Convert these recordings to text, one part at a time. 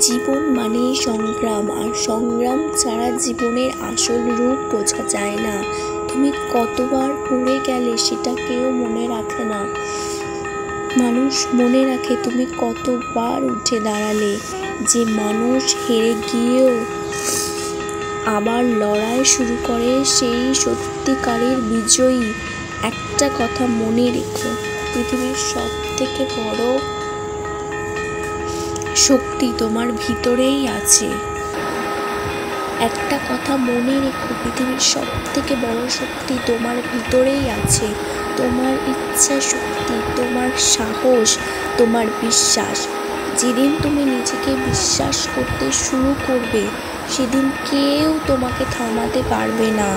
জীবন মানে সংগ্রাম, আর সংগ্রাম ছাড়া জীবনের আসল রূপ বোঝা যায় না। তুমি কতবার পড়ে গেলে সেটা কেউ মনে রাখে না। মানুষ মনে রাখে তুমি কতবার উঠে দাঁড়ালে। যে মানুষ হেরে গিয়েও আবার লড়াই শুরু করে সেই সত্যিকারের বিজয়ী। একটা কথা মনে রেখো, পৃথিবীর সব থেকে বড় শক্তি তোমার ভিতরেই আছে। একটা কথা মনে রেখো, পৃথিবীর সব থেকে বড় শক্তি তোমার ভিতরেই আছে। তোমার ইচ্ছা শক্তি, তোমার সাহস, তোমার বিশ্বাস। যেদিন তুমি নিজেকে বিশ্বাস করতে শুরু করবে, সেদিন কেউ তোমাকে থামাতে পারবে না।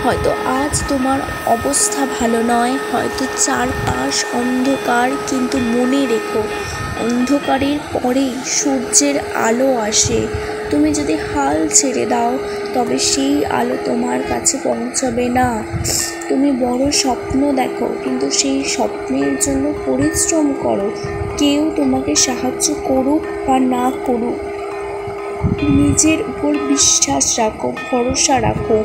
হয়তো আজ তোমার অবস্থা ভালো নয়, হয়তো চারপাশ অন্ধকার, কিন্তু মনে রেখো, অন্ধকারের পরেই সূর্যের আলো আসে। তুমি যদি হাল ছেড়ে দাও, তবে সেই আলো তোমার কাছে পৌঁছাবে না। তুমি বড় স্বপ্ন দেখো, কিন্তু সেই স্বপ্নের জন্য পরিশ্রম করো। কেউ তোমাকে সাহায্য করুক বা না করুক, নিজের উপর বিশ্বাস রাখো, ভরসা রাখো।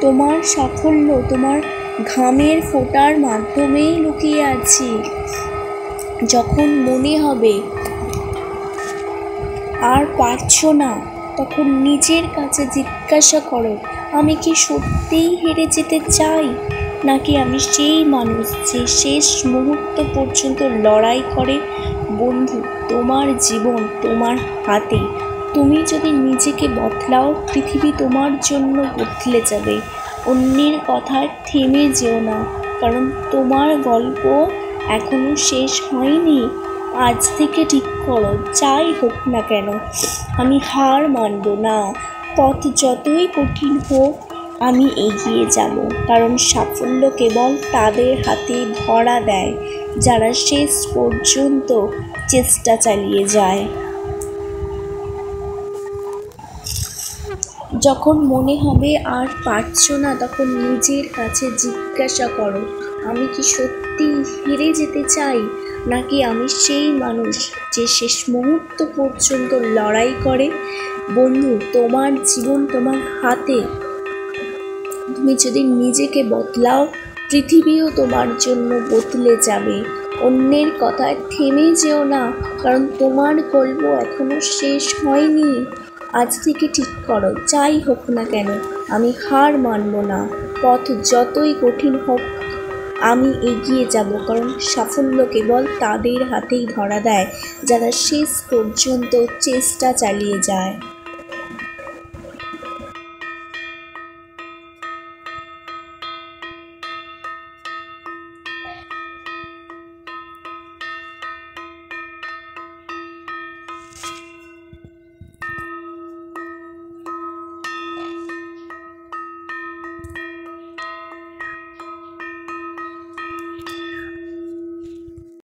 তোমার সাফল্য তোমার ঘামের ফোঁটার মাধ্যমেই লুকিয়ে আছে। যখন মনে হবে আর পারছো না, তখন নিজের কাছে জিজ্ঞাসা করো, আমি কি সত্যিই হেরে যেতে চাই, নাকি আমি সেই মানুষ যে শেষ মুহূর্ত পর্যন্ত লড়াই করে। বন্ধু, তোমার জীবন তোমার হাতে। তুমি যদি নিজেকে বদলাও, পৃথিবী তোমার জন্য বদলে যাবে। অন্যের কথায় থেমে যেও না, কারণ তোমার গল্প এখনো শেষ হয়নি। আজ থেকে ঠিক করো, যাই হোক না কেন আমি হার মানব না। পথ যতই কঠিন হোক আমি এগিয়ে যাব, কারণ সাফল্য কেবল তাদের হাতে ধরা দেয় যারা শেষ পর্যন্ত চেষ্টা চালিয়ে যায়। যখন মনে হবে আর পারছো না, তখন নিজের কাছে জিজ্ঞাসা করো, আমি কি সত্যি হেরে যেতে চাই, নাকি আমি সেই মানুষ যে শেষ মুহূর্ত পর্যন্ত লড়াই করে। বন্ধু, তোমার জীবন তোমার হাতে। তুমি যদি নিজেকে বদলাও, পৃথিবীও তোমার জন্য বদলে যাবে। অন্যের কথায় থেমে যেও না, কারণ তোমার গল্প এখনো শেষ হয়নি। আজ থেকে ঠিক করো, যাই হোক না কেন আমি হার মানব না। পথ যতই কঠিন হোক আমি এগিয়ে যাব, কারণ সাফল্য কেবল তাদের হাতেই ধরা দেয় যারা শেষ পর্যন্ত চেষ্টা চালিয়ে যায়।